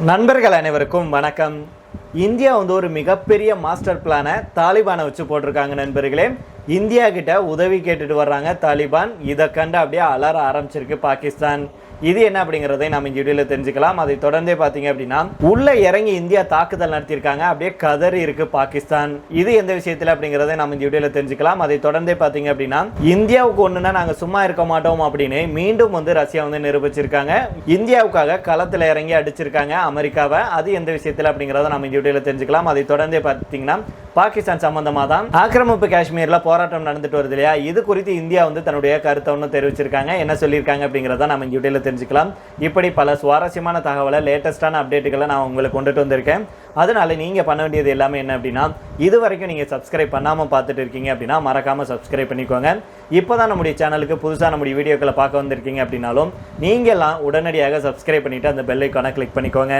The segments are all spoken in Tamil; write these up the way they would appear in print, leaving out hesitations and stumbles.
நண்பர்கள் அனைவருக்கும் வணக்கம். இந்தியா ஒரு மிகப்பெரிய மாஸ்டர் பிளானை தாலிபானை வச்சு போட்டிருக்காங்க. நண்பர்களே, இந்தியா கிட்ட உதவி கேட்டுட்டு வர்றாங்க தாலிபான். இதை கண்டு அப்படியே அலற ஆரம்பிச்சிருக்கு பாகிஸ்தான். இது என்ன அப்படிங்கிறதை நம்ம இந்த வீடியோவில் தெரிஞ்சுக்கலாம். அதை தொடர்ந்தே பார்த்தீங்க அப்படின்னா உள்ள இறங்கி இந்தியா தாக்குதல் நடத்தியிருக்காங்க. அப்படியே கதறி இருக்கு பாகிஸ்தான். இது எந்த விஷயத்தில் அப்படிங்கிறத நம்ம இந்த வீடியோவில் தெரிஞ்சுக்கலாம். அதை தொடர்ந்தே பார்த்தீங்க அப்படின்னா இந்தியாவுக்கு ஒன்றுனா நாங்கள் சும்மா இருக்க மாட்டோம் அப்படின்னு மீண்டும் ரஷ்யா நிரூபிச்சிருக்காங்க. இந்தியாவுக்காக களத்தில் இறங்கி அடிச்சிருக்காங்க அமெரிக்காவை. அது எந்த விஷயத்தில் அப்படிங்கிறத நம்ம இந்த வீடியோவில் தெரிஞ்சுக்கலாம். அதை தொடர்ந்தே பார்த்தீங்கன்னா பாகிஸ்தான் சம்பந்தமாக தான் ஆக்கிரமிப்பு காஷ்மீரில் போராட்டம் நடந்துட்டு வருது இல்லையா, இது குறித்து இந்தியா தன்னுடைய கருத்தை தெரிவிச்சிருக்காங்க. என்ன சொல்லியிருக்காங்க அப்படிங்கிறத நம்ம இந்த வீடியோவில் தெரிஞ்சுக்கலாம். இப்படி பல சுவாரஸ்யமான தகவலை, லேட்டஸ்டான அப்டேட்டுகளை நான் உங்களுக்கு கொண்டுட்டு வந்திருக்கேன். அதனால நீங்க பண்ண வேண்டியது எல்லாமே என்ன அப்படின்னா, இது வரைக்கும் நீங்க சப்ஸ்கிரைப் பண்ணாம பார்த்துட்டு இருக்கீங்க அப்படின்னா மறக்காம சப்ஸ்கிரைப் பண்ணிக்கோங்க. இப்போதான் நம்முடைய சேனலுக்கு புதுசாக நம்முடைய வீடியோக்களை பார்க்க வந்திருக்கீங்க அப்படின்னாலும் நீங்க எல்லாம் உடனடியாக சப்ஸ்கிரைப் பண்ணிட்டு அந்த பெல் ஐகானை கிளிக் பண்ணிக்கோங்க.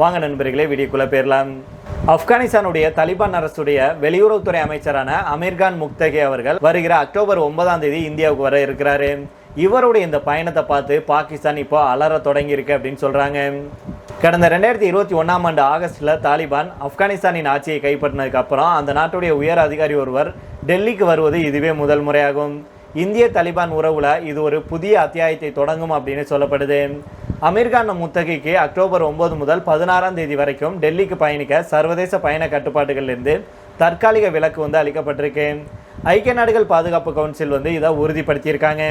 வாங்க நண்பர்களே, வீடியோக்குள்ள போயிடலாம். ஆப்கானிஸ்தானுடைய தலிபான் அரசுடைய வெளியுறவுத்துறை அமைச்சரான அமீர்கான் முக்தகி அவர்கள் வருகிற அக்டோபர் 9ஆம் தேதி இந்தியாவுக்கு வர இருக்கிறாரு. இவருடைய இந்த பயணத்தை பார்த்து பாகிஸ்தான் இப்போ அலற தொடங்கி இருக்கு அப்படின்னு சொல்றாங்க. கடந்த 2021ஆம் ஆண்டு ஆகஸ்ட்ல தாலிபான் ஆப்கானிஸ்தானின் ஆட்சியை கைப்பற்றினதுக்கு அப்புறம் அந்த நாட்டுடைய உயர் அதிகாரி ஒருவர் டெல்லிக்கு வருவது இதுவே முதல் முறையாகும். இந்திய தாலிபான் உறவுல இது ஒரு புதிய அத்தியாயத்தை தொடங்கும் அப்படின்னு சொல்லப்படுது. அமீர்கான் முத்தகிக்கு அக்டோபர் 9 முதல் 16ஆம் தேதி வரைக்கும் டெல்லிக்கு பயணிக்க சர்வதேச பயண கட்டுப்பாடுகளிலிருந்து தற்காலிக விலக்கு அளிக்கப்பட்டிருக்கு. ஐக்கிய நாடுகள் பாதுகாப்பு கவுன்சில் இதை உறுதிப்படுத்தியிருக்காங்க.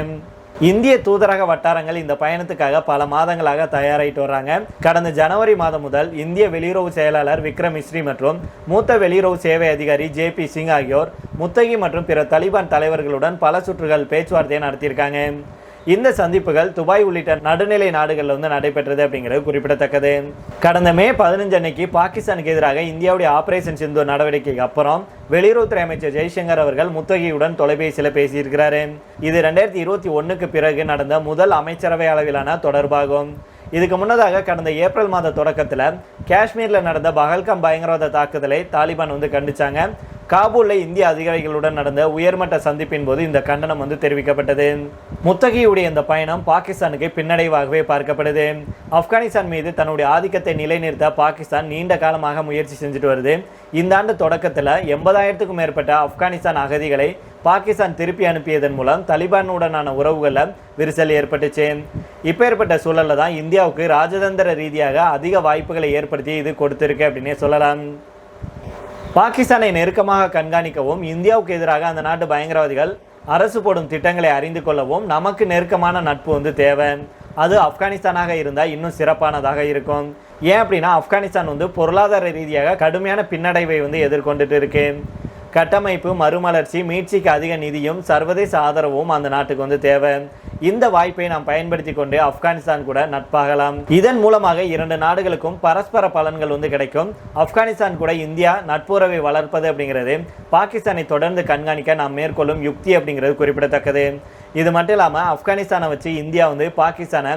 இந்திய தூதரக வட்டாரங்கள் இந்த பயணத்துக்காக பல மாதங்களாக தயாராகிட்டு வர்றாங்க. கடந்த ஜனவரி மாதம் முதல் இந்திய வெளியுறவு செயலாளர் விக்ரம் மிஸ்ரி மற்றும் மூத்த வெளியுறவு சேவை அதிகாரி JP சிங் ஆகியோர் முத்தகி மற்றும் பிற தாலிபான் தலைவர்களுடன் பல சுற்றுகள் பேச்சுவார்த்தையை நடத்தியிருக்காங்க. இந்த சந்திப்புகள் துபாய் உள்ளிட்ட நடுநிலை நாடுகளில் நடைபெற்றது அப்படிங்கிறது குறிப்பிடத்தக்கது. கடந்த மே 15 அன்னைக்கு பாகிஸ்தானுக்கு எதிராக இந்தியாவுடைய ஆபரேஷன் சிந்தூர் நடவடிக்கைக்கு அப்புறம் வெளியுறவுத்துறை அமைச்சர் ஜெய்சங்கர் அவர்கள் முத்தகியுடன் தொலைபேசியில் பேசியிருக்கிறாரு. இது 2021க்கு பிறகு நடந்த முதல் அமைச்சரவை அளவிலான தொடர்பாகும். இதுக்கு முன்னதாக கடந்த ஏப்ரல் மாத தொடக்கத்தில் காஷ்மீரில் நடந்த பஹல்காம் பயங்கரவாத தாக்குதலை தாலிபான் கண்டிச்சாங்க. காபூலில் இந்திய அதிகாரிகளுடன் நடந்த உயர்மட்ட சந்திப்பின் போது இந்த கண்டனம் தெரிவிக்கப்பட்டது. முத்தகியுடைய இந்த பயணம் பாகிஸ்தானுக்கு பின்னடைவாகவே பார்க்கப்படுது. ஆப்கானிஸ்தான் மீது தன்னுடைய ஆதிக்கத்தை நிலைநிறுத்த பாகிஸ்தான் நீண்ட காலமாக முயற்சி செஞ்சுட்டு வருது. இந்த ஆண்டு தொடக்கத்தில் 80,000க்கும் மேற்பட்ட ஆப்கானிஸ்தான் அகதிகளை பாகிஸ்தான் திருப்பி அனுப்பியதன் மூலம் தாலிபானுடனான உறவுகளில் விரிசல் ஏற்பட்டுச்சு. இப்போ ஏற்பட்ட சூழலில் தான் இந்தியாவுக்கு ராஜதந்திர ரீதியாக அதிக வாய்ப்புகளை ஏற்படுத்தி இது கொடுத்திருக்கு அப்படின்னே சொல்லலாம். பாகிஸ்தானை நெருக்கமாக கண்காணிக்கவும் இந்தியாவுக்கு எதிராக அந்த நாட்டு பயங்கரவாதிகள் அரசு போடும் திட்டங்களை அறிந்து கொள்ளவும் நமக்கு நெருக்கமான நட்பு தேவை. அது ஆப்கானிஸ்தானாக இருந்தால் இன்னும் சிறப்பானதாக இருக்கும். ஏன் அப்படின்னா ஆப்கானிஸ்தான் பொருளாதார ரீதியாக கடுமையான பின்னடைவை எதிர்கொண்டுட்டு இருக்கு. கட்டமைப்பு, மறுமலர்ச்சி, மீட்சிக்கு அதிக நிதியும் சர்வதேச ஆதரவும் அந்த நாட்டுக்கு தேவை. இந்த வாய்ப்பை நாம் பயன்படுத்தி கொண்டு ஆப்கானிஸ்தான் கூட நட்பாகலாம். இதன் மூலமாக இரண்டு நாடுகளுக்கும் பரஸ்பர பலன்கள் கிடைக்கும். ஆப்கானிஸ்தான் கூட இந்தியா நட்புறவை வளர்ப்பது அப்படிங்கிறது பாகிஸ்தானை தொடர்ந்து கண்காணிக்க நாம் மேற்கொள்ளும் யுக்தி அப்படிங்கிறது குறிப்பிடத்தக்கது. இது மட்டும் இல்லாமல் ஆப்கானிஸ்தானை வச்சு இந்தியா பாகிஸ்தானை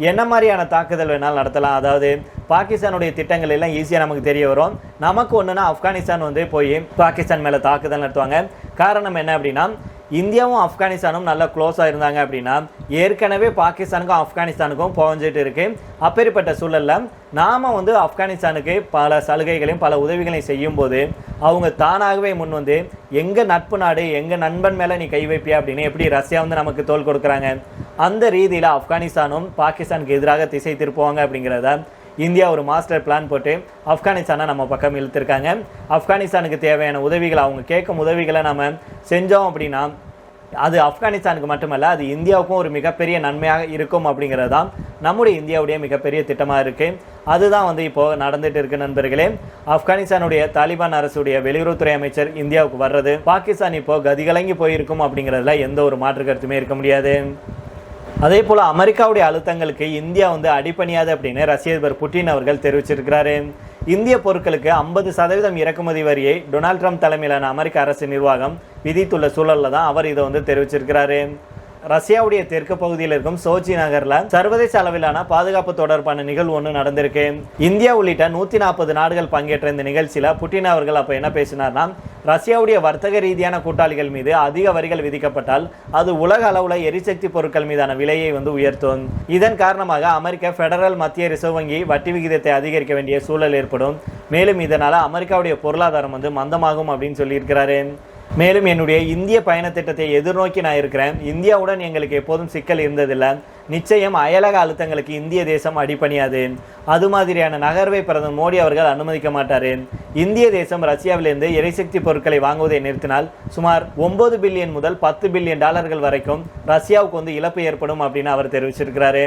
என்ன மாதிரியான தாக்குதல் வேணாலும் நடத்தலாம். அதாவது பாகிஸ்தானுடைய திட்டங்கள் எல்லாம் ஈஸியாக நமக்கு தெரிய வரும். நமக்கு ஒன்றுனா ஆப்கானிஸ்தான் போய் பாகிஸ்தான் மேலே தாக்குதல் நடத்துவாங்க. காரணம் என்ன அப்படின்னா, இந்தியாவும் ஆப்கானிஸ்தானும் நல்லா க்ளோஸாக இருந்தாங்க அப்படின்னா ஏற்கனவே பாகிஸ்தானுக்கும் ஆப்கானிஸ்தானுக்கும் புகஞ்சிட்டு இருக்கு. அப்பேற்பட்ட சூழலில் நாம் ஆப்கானிஸ்தானுக்கு பல சலுகைகளையும் பல உதவிகளையும் செய்யும் போது அவங்க தானாகவே முன் எங்கள் நட்பு நாடு, எங்கள் நண்பன் மேலே நீ கை வைப்பியா அப்படின்னு எப்படி ரஷ்யா நமக்கு தோல் கொடுக்குறாங்க. அந்த ரீதியில் ஆப்கானிஸ்தானும் பாகிஸ்தானுக்கு எதிராக திசை திருப்புவாங்க அப்படிங்கிறத இந்தியா ஒரு மாஸ்டர் பிளான் போட்டு ஆப்கானிஸ்தானை நம்ம பக்கம் இழுத்துருக்காங்க. ஆப்கானிஸ்தானுக்கு தேவையான உதவிகளை, அவங்க கேட்கும் உதவிகளை நம்ம செஞ்சோம் அப்படின்னா அது ஆப்கானிஸ்தானுக்கு மட்டுமல்ல, அது இந்தியாவுக்கும் ஒரு மிகப்பெரிய நன்மையாக இருக்கும் அப்படிங்கிறது தான் நம்முடைய இந்தியாவுடைய மிகப்பெரிய திட்டமாக இருக்குது. அதுதான் இப்போது நடந்துட்டு இருக்கு நண்பர்களே. ஆப்கானிஸ்தானுடைய தாலிபான் அரசுடைய வெளியுறவுத்துறை அமைச்சர் இந்தியாவுக்கு வர்றது பாகிஸ்தான் இப்போது கதிகலங்கி போயிருக்கும் அப்படிங்கிறதுல எந்த ஒரு மாற்று கருத்துமே இருக்க முடியாது. அதே போல் அமெரிக்காவுடைய அழுத்தங்களுக்கு இந்தியா அடிப்பணியாது அப்படின்னு ரஷ்ய அதிபர் புட்டின் அவர்கள் தெரிவிச்சிருக்கிறாரு. இந்திய பொருட்களுக்கு 50% இறக்குமதி வரியை டொனால்ட் ட்ரம்ப் தலைமையிலான அமெரிக்க அரசு நிர்வாகம் விதித்துள்ள சூழலில் தான் அவர் இதை தெரிவிச்சிருக்கிறாரு. ரஷ்யாவுடைய தெற்கு பகுதியில் இருக்கும் சோச்சி நகர்ல சர்வதேச அளவிலான பாதுகாப்பு தொடர்பான நிகழ்வு ஒன்று நடந்திருக்கு. இந்தியா உள்ளிட்ட 140 நாடுகள் பங்கேற்ற இந்த நிகழ்ச்சியில புட்டின் அவர்கள் அப்ப என்ன பேசினார்னா, ரஷ்யாவுடைய வர்த்தக ரீதியான கூட்டாளிகள் மீது அதிக வரிகள் விதிக்கப்பட்டால் அது உலக அளவுல எரிசக்தி பொருட்கள் மீதான விலையை உயர்த்தும். இதன் காரணமாக அமெரிக்க பெடரல் மத்திய ரிசர்வ் வங்கி வட்டி விகிதத்தை அதிகரிக்க வேண்டிய சூழல் ஏற்படும். மேலும் இதனால அமெரிக்காவுடைய பொருளாதாரம் மந்தமாகும் அப்படின்னு சொல்லியிருக்கிறாரு. மேலும் என்னுடைய இந்திய பயண திட்டத்தை எதிர்நோக்கி நான் இருக்கிறேன். இந்தியாவுடன் எங்களுக்கு எப்போதும் சிக்கல் இருந்ததில்லை. நிச்சயம் அயலக அழுத்தங்களுக்கு இந்திய தேசம் அடிபணியாது. அது மாதிரியான நகர்வை பிரதமர் மோடி அவர்கள் அனுமதிக்க மாட்டார். இந்திய தேசம் ரஷ்யாவிலிருந்து எரிசக்தி பொருட்களை வாங்குவதை நிறுத்தினால் சுமார் 9 பில்லியன் முதல் 10 பில்லியன் டாலர்கள் வரைக்கும் ரஷ்யாவுக்கு இழப்பு ஏற்படும் அப்படின்னு அவர் தெரிவிச்சிருக்கிறாரு.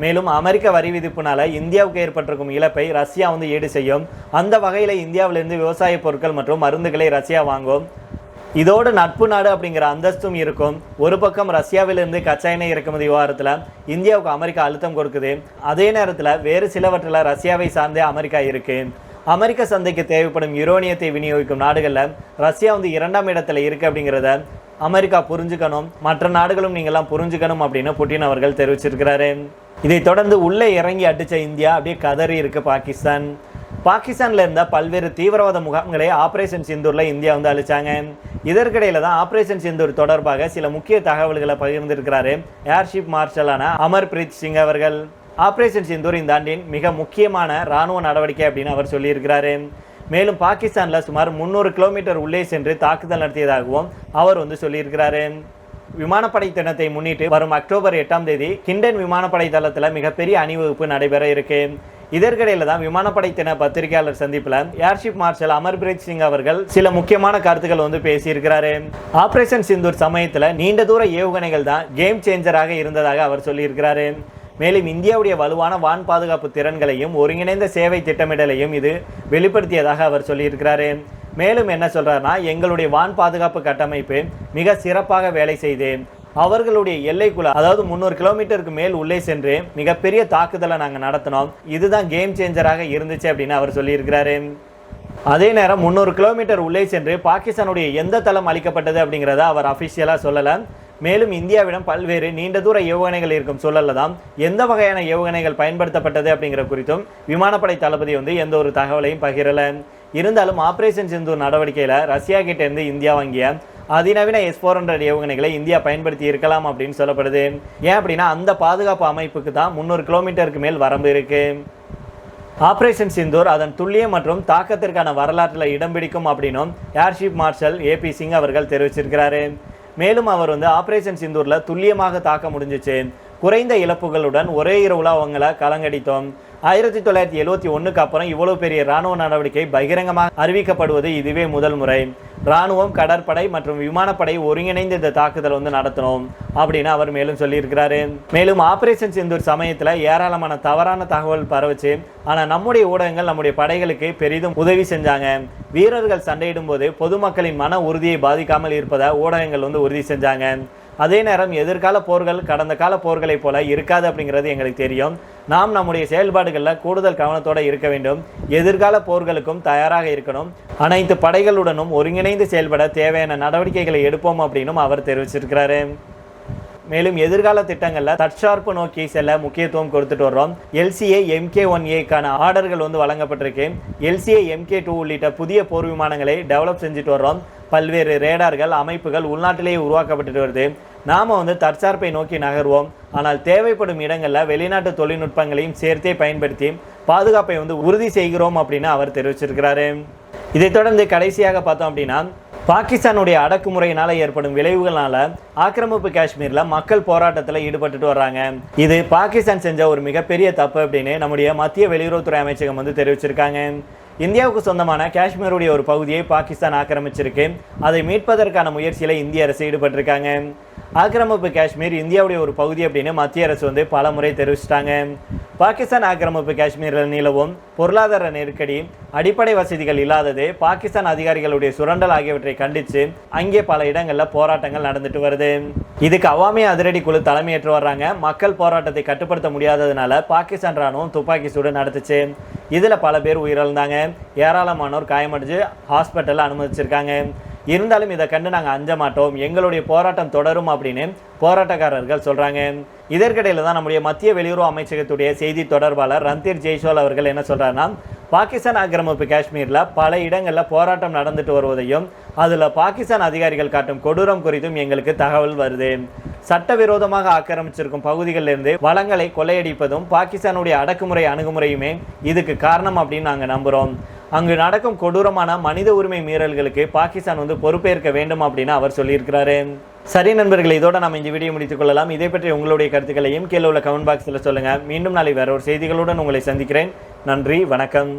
மேலும் அமெரிக்க வரி விதிப்புனால இந்தியாவுக்கு ஏற்பட்டிருக்கும் இழப்பை ரஷ்யா ஈடு செய்யும். அந்த வகையில் இந்தியாவிலிருந்து விவசாய பொருட்கள் மற்றும் மருந்துகளை ரஷ்யா வாங்கும். இதோடு நட்பு நாடு அப்படிங்கிற அந்தஸ்தும் இருக்கும். ஒரு பக்கம் ரஷ்யாவிலிருந்து கச்சா எண்ணெய் இறக்குமதி விவகாரத்தில் இந்தியாவுக்கு அமெரிக்கா அழுத்தம் கொடுக்குது. அதே நேரத்தில் வேறு சிலவற்றில் ரஷ்யாவை சார்ந்தே அமெரிக்கா இருக்கு. அமெரிக்க சந்தைக்கு தேவைப்படும் யுரேனியத்தை விநியோகிக்கும் நாடுகளில் ரஷ்யா 2ஆம் இடத்துல இருக்கு அப்படிங்கிறத அமெரிக்கா புரிஞ்சுக்கணும், மற்ற நாடுகளும் நீங்கள்லாம் புரிஞ்சுக்கணும் அப்படின்னு புட்டின் அவர்கள் தெரிவிச்சிருக்கிறாரு. இதை தொடர்ந்து உள்ளே இறங்கி அடித்த இந்தியா அப்படியே கதறி இருக்கு பாகிஸ்தான். பாகிஸ்தான்ல இருந்த பல்வேறு தீவிரவாத முகாம்களை ஆபரேஷன் சிந்தூர்ல இந்தியா அழிச்சாங்க. இதற்கிடையில தான் ஆபரேஷன் சிந்தூர் தொடர்பாக சில முக்கிய தகவல்களை பகிர்ந்திருக்கிறாரு ஏர்ஷிப் மார்ஷலான அமர்பிரீத் சிங் அவர்கள். ஆபரேஷன் சிந்தூர் இந்த ஆண்டின் மிக முக்கியமான இராணுவ நடவடிக்கை அப்படின்னு அவர் சொல்லியிருக்கிறாரு. மேலும் பாகிஸ்தான்ல சுமார் 300 கிலோமீட்டர் உள்ளே சென்று தாக்குதல் நடத்தியதாகவும் அவர் சொல்லியிருக்கிறாரு. விமானப்படை தினத்தை முன்னிட்டு வரும் அக்டோபர் 8ஆம் தேதி கிண்டன் விமானப்படை தளத்தில் மிகப்பெரிய அணிவகுப்பு நடைபெற இருக்கு. இதற்கிடையில தான் விமானப்படை தின பத்திரிகையாளர் சந்திப்பில் ஏர்ஷிப் மார்ஷல் அமர்பிரீத் சிங் அவர்கள் சில முக்கியமான கருத்துக்கள் பேசியிருக்கிறாரு. ஆபரேஷன் சிந்தூர் சமயத்தில் நீண்ட தூர ஏவுகணைகள் தான் கேம் சேஞ்சராக இருந்ததாக அவர் சொல்லியிருக்கிறாரு. மேலும் இந்தியாவுடைய வலுவான வான் பாதுகாப்பு திறன்களையும் ஒருங்கிணைந்த சேவை திட்டமிடலையும் இது வெளிப்படுத்தியதாக அவர் சொல்லியிருக்கிறாரு. மேலும் என்ன சொல்றாருன்னா, எங்களுடைய வான் பாதுகாப்பு கட்டமைப்பு மிக சிறப்பாக வேலை செய்து அவர்களுடைய எல்லைக்குள்ள, அதாவது 300 கிலோமீட்டருக்கு மேல் உள்ளே சென்று மிகப்பெரிய தாக்குதலை நாங்கள் நடத்தினோம். இதுதான் கேம் சேஞ்சராக இருந்துச்சு அப்படின்னு அவர் சொல்லியிருக்கிறாரு. அதே நேரம் 300 கிலோமீட்டர் உள்ளே சென்று பாகிஸ்தானுடைய எந்த தளம் அளிக்கப்பட்டது அப்படிங்கிறத அவர் அஃபிஷியலாக சொல்லலை. மேலும் இந்தியாவிடம் பல்வேறு நீண்ட தூர ஏவுகணைகள் இருக்கும் சூழல்ல தான் எந்த வகையான ஏவுகணைகள் பயன்படுத்தப்பட்டது அப்படிங்கிற குறித்தும் விமானப்படை தளபதி எந்த ஒரு தகவலையும் பகிரல. இருந்தாலும் ஆபரேஷன் சிந்தூர் நடவடிக்கையில் ரஷ்யா கிட்ட இருந்து இந்தியா வாங்கிய அதிநவீன S-400 ஏவுகணைகளை இந்தியா பயன்படுத்தி இருக்கலாம் அப்படின்னு சொல்லப்படுது. ஏன் அப்படின்னா அந்த பாதுகாப்பு அமைப்புக்கு தான் 300 கிலோமீட்டருக்கு மேல் வரம்பு இருக்கு. ஆபரேஷன் சிந்தூர் அதன் துல்லியம் மற்றும் தாக்கத்திற்கான வரலாற்றில் இடம் பிடிக்கும் அப்படின்னும் ஏர்ஷிப் மார்ஷல் AP சிங் அவர்கள் தெரிவிச்சிருக்கிறாரு. மேலும் அவர் ஆபரேஷன் சிந்தூர்ல துல்லியமாக தாக்க முடிஞ்சிச்சு. குறைந்த இழப்புகளுடன் ஒரே இரவுல அவங்கள கலங்கடித்தோம். 1971க்கு அப்புறம் இவ்வளவு பெரிய இராணுவ நடவடிக்கை பகிரங்கமாக அறிவிக்கப்படுவது இதுவே முதல் முறை. இராணுவம், கடற்படை மற்றும் விமானப்படை ஒருங்கிணைந்து இந்த தாக்குதல் நடத்தணும் அப்படின்னு அவர் மேலும் சொல்லியிருக்கிறாரு. மேலும் ஆபரேஷன் சிந்தூர் சமயத்தில் ஏராளமான தவறான தகவல் பரவுச்சு. ஆனால் நம்முடைய ஊடகங்கள் நம்முடைய படைகளுக்கு பெரிதும் உதவி செஞ்சாங்க. வீரர்கள் சண்டையிடும் போது பொதுமக்களின் மன உறுதியை பாதிக்காமல் இருப்பதை ஊடகங்கள் உறுதி செஞ்சாங்க. அதே நேரம் எதிர்கால போர்கள் கடந்த கால போர்களை போல இருக்காது அப்படிங்கிறது எங்களுக்கு தெரியும். நாம் நம்முடைய செயல்பாடுகளில் கூடுதல் கவனத்தோடு இருக்க வேண்டும். எதிர்கால போர்களுக்கும் தயாராக இருக்கணும். அனைத்து படைகளுடனும் ஒருங்கிணைந்து செயல்பட தேவையான நடவடிக்கைகளை எடுப்போம் அப்படின்னும் அவர் தெரிவிச்சிருக்கிறாரு. மேலும் எதிர்கால திட்டங்களில் தற்சார்பு நோக்கி செல்ல முக்கியத்துவம் கொடுத்துட்டு வர்றோம். LCA Mk-1Aக்கான ஆர்டர்கள் வழங்கப்பட்டிருக்கு. LCA Mk-2 உள்ளிட்ட புதிய போர் விமானங்களை டெவலப் செஞ்சுட்டு வர்றோம். பல்வேறு ரேடார்கள் அமைப்புகள் உள்நாட்டிலேயே உருவாக்கப்பட்டு வருது. நாம் தற்சார்பை நோக்கி நகர்வோம். ஆனால் தேவைப்படும் இடங்களில் வெளிநாட்டு தொழில்நுட்பங்களையும் சேர்த்தே பயன்படுத்தி பாதுகாப்பை உறுதி செய்கிறோம் அப்படின்னு அவர் தெரிவிச்சிருக்கிறாரு. இதைத் தொடர்ந்து கடைசியாக பார்த்தோம் அப்படின்னா, பாகிஸ்தானுடைய அடக்குமுறையினால ஏற்படும் விளைவுகளால ஆக்கிரமிப்பு காஷ்மீரில் மக்கள் போராட்டத்தில் ஈடுபட்டு வர்றாங்க. இது பாகிஸ்தான் செஞ்ச ஒரு மிகப்பெரிய தப்பு அப்படின்னு நம்முடைய மத்திய வெளியுறவுத்துறை அமைச்சகம் தெரிவிச்சிருக்காங்க. இந்தியாவுக்கு சொந்தமான காஷ்மீருடைய ஒரு பகுதியை பாகிஸ்தான் ஆக்கிரமிச்சிருக்கு. அதை மீட்பதற்கான முயற்சியில் இந்திய அரசு ஈடுபட்டிருக்காங்க. ஆக்கிரமிப்பு காஷ்மீர் இந்தியாவுடைய ஒரு பகுதி அப்படின்னு மத்திய அரசு பல முறை தெரிவிச்சிட்டாங்க. பாகிஸ்தான் ஆக்கிரமிப்பு காஷ்மீரில் நிலவும் பொருளாதார நெருக்கடி, அடிப்படை வசதிகள் இல்லாதது, பாகிஸ்தான் அதிகாரிகளுடைய சுரண்டல் ஆகியவற்றை கண்டித்து அங்கே பல இடங்களில் போராட்டங்கள் நடந்துட்டு வருது. இதுக்கு அவாமி அதிரடி குழு தலைமையேற்று வர்றாங்க. மக்கள் போராட்டத்தை கட்டுப்படுத்த முடியாததுனால பாகிஸ்தான் ராணுவம் துப்பாக்கி சூடு நடத்துச்சு. இதில் பல பேர் உயிரிழந்தாங்க. ஏராளமானோர் காயமடைஞ்சு ஹாஸ்பிட்டலில் அனுமதிச்சிருக்காங்க. இருந்தாலும் இதை கண்டு நாங்கள் அஞ்ச மாட்டோம், எங்களுடைய போராட்டம் தொடரும் அப்படின்னு போராட்டக்காரர்கள் சொல்றாங்க. இதற்கிடையில தான் நம்முடைய மத்திய வெளியுறவு அமைச்சகத்துடைய செய்தி தொடர்பாளர் ரந்தீர் ஜெய்ஸ்வால் அவர்கள் என்ன சொல்றாருன்னா, பாகிஸ்தான் ஆக்கிரமிப்பு காஷ்மீர்ல பல இடங்கள்ல போராட்டம் நடந்துட்டு வருவதையும் அதுல பாகிஸ்தான் அதிகாரிகள் காட்டும் கொடூரம் குறித்தும் எங்களுக்கு தகவல் வருது. சட்டவிரோதமாக ஆக்கிரமிச்சிருக்கும் பகுதிகளில் இருந்து வளங்களை கொள்ளையடிப்பதும் பாகிஸ்தானுடைய அடக்குமுறை அணுகுமுறையுமே இதுக்கு காரணம் அப்படின்னு நாங்க நம்புறோம். அங்கு நடக்கும் கொடூரமான மனித உரிமை மீறல்களுக்கு பாகிஸ்தான் பொறுப்பேற்க வேண்டும் அப்படின்னு அவர் சொல்லியிருக்கிறாரு. சரி நண்பர்களே, இதோட நம்ம இந்த வீடியோ முடித்துக் கொள்ளலாம். இதை பற்றி உங்களுடைய கருத்துக்களையும் கீழே உள்ள கமெண்ட் பாக்ஸில் சொல்லுங்க. மீண்டும் நாளை வேற ஒரு செய்திகளுடன் உங்களை சந்திக்கிறேன். நன்றி, வணக்கம்.